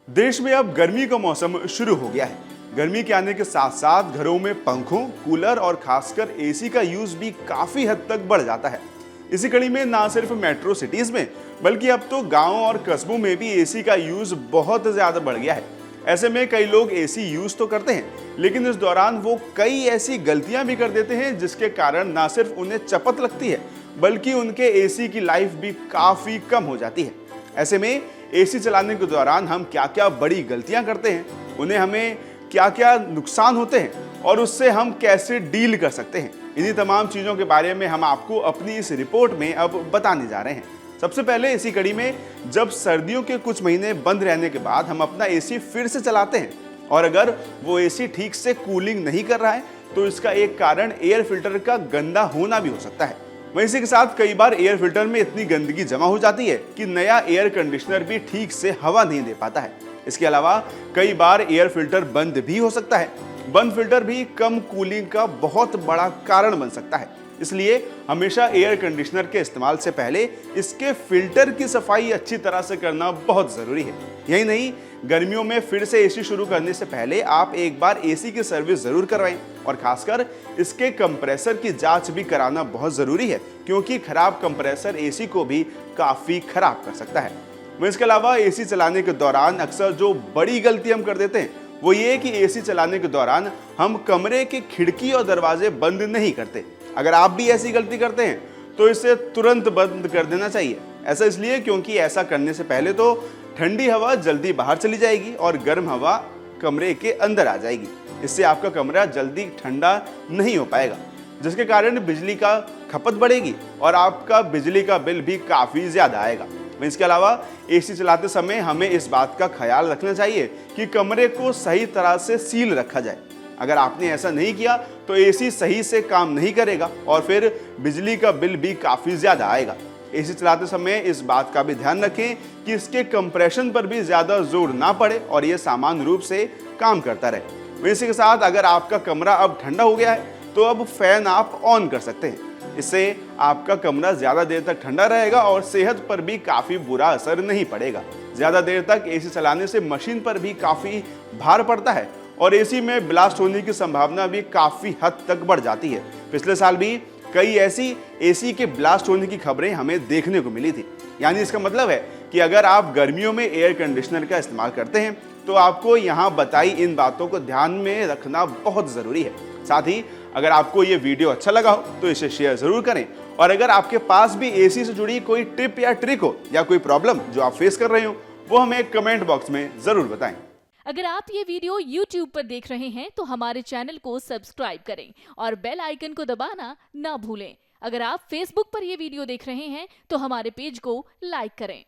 देश में अब गर्मी का मौसम शुरू हो गया है। गर्मी के आने के साथ साथ घरों में पंखों, कूलर और खासकर एसी का यूज भी काफी हद तक बढ़ जाता है। इसी कड़ी में ना सिर्फ मेट्रो सिटीज में बल्कि अब तो गांव और कस्बों में भी एसी का यूज बहुत ज्यादा बढ़ गया है। ऐसे में कई लोग एसी यूज तो करते हैं, लेकिन इस दौरान वो कई ऐसी गलतियां भी कर देते हैं जिसके कारण ना सिर्फ उन्हें चपत लगती है बल्कि उनके एसी की लाइफ भी काफी कम हो जाती है। ऐसे में एसी चलाने के दौरान हम क्या क्या बड़ी गलतियां करते हैं, उन्हें हमें क्या क्या नुकसान होते हैं और उससे हम कैसे डील कर सकते हैं, इन्हीं तमाम चीज़ों के बारे में हम आपको अपनी इस रिपोर्ट में अब बताने जा रहे हैं। सबसे पहले इसी कड़ी में जब सर्दियों के कुछ महीने बंद रहने के बाद हम अपना एसी फिर से चलाते हैं और अगर वो एसी ठीक से कूलिंग नहीं कर रहा है तो इसका एक कारण एयर फिल्टर का गंदा होना भी हो सकता है। वहीं इसी के साथ कई बार एयर फिल्टर में इतनी गंदगी जमा हो जाती है कि नया एयर कंडीशनर भी ठीक से हवा नहीं दे पाता है। इसके अलावा कई बार एयर फिल्टर बंद भी हो सकता है। बंद फिल्टर भी कम कूलिंग का बहुत बड़ा कारण बन सकता है। इसलिए हमेशा एयर कंडीशनर के इस्तेमाल से पहले इसके फिल्टर की सफाई अच्छी तरह से करना बहुत जरूरी है। यही नहीं, गर्मियों में फिर से एसी शुरू करने से पहले आप एक बार एसी की सर्विस जरूर करवाएं और खासकर इसके कंप्रेसर की जांच भी कराना बहुत जरूरी है, क्योंकि खराब कंप्रेसर एसी को भी काफी खराब कर सकता है। इसके अलावा एसी चलाने के दौरान अक्सर जो बड़ी गलती हम कर देते हैं वो ये कि एसी चलाने के दौरान हम कमरे की खिड़की और दरवाजे बंद नहीं करते। अगर आप भी ऐसी गलती करते हैं तो इसे तुरंत बंद कर देना चाहिए। ऐसा इसलिए क्योंकि ऐसा करने से पहले तो ठंडी हवा जल्दी बाहर चली जाएगी और गर्म हवा कमरे के अंदर आ जाएगी। इससे आपका कमरा जल्दी ठंडा नहीं हो पाएगा, जिसके कारण बिजली का खपत बढ़ेगी और आपका बिजली का बिल भी काफी ज्यादा आएगा। इसके अलावा एसी चलाते समय हमें इस बात का ख्याल रखना चाहिए कि कमरे को सही तरह से सील रखा जाए। अगर आपने ऐसा नहीं किया तो एसी सही से काम नहीं करेगा और फिर बिजली का बिल भी काफी ज्यादा आएगा। एसी चलाते समय इस बात का भी ध्यान रखें कि इसके कंप्रेशन पर भी ज्यादा जोर ना पड़े और ये सामान्य रूप से काम करता रहे। इसी के साथ अगर आपका कमरा अब ठंडा हो गया है तो अब फैन आप ऑन कर सकते हैं। इससे आपका कमरा ज्यादा देर तक ठंडा रहेगा और सेहत पर भी काफी बुरा असर नहीं पड़ेगा। ज्यादा देर तक एसी चलाने से मशीन पर भी काफी भार पड़ता है और एसी में ब्लास्ट होने की संभावना भी काफी हद तक बढ़ जाती है। पिछले साल भी कई ऐसी एसी के ब्लास्ट होने की खबरें हमें देखने को मिली थी। यानी इसका मतलब है कि अगर आप गर्मियों में एयर कंडीशनर का इस्तेमाल करते हैं तो आपको यहाँ बताई इन बातों को ध्यान में रखना बहुत जरूरी है। साथ ही अगर आपको ये वीडियो अच्छा लगा हो तो इसे शेयर जरूर करें और अगर आपके पास भी एसी से जुड़ी कोई टिप या ट्रिक हो या कोई प्रॉब्लम जो आप फेस कर रहे हो वो हमें कमेंट बॉक्स में जरूर बताएं। अगर आप ये वीडियो YouTube पर देख रहे हैं तो हमारे चैनल को सब्सक्राइब करें और बेल आइकन को दबाना ना भूलें। अगर आप Facebook पर ये वीडियो देख रहे हैं तो हमारे पेज को लाइक करें।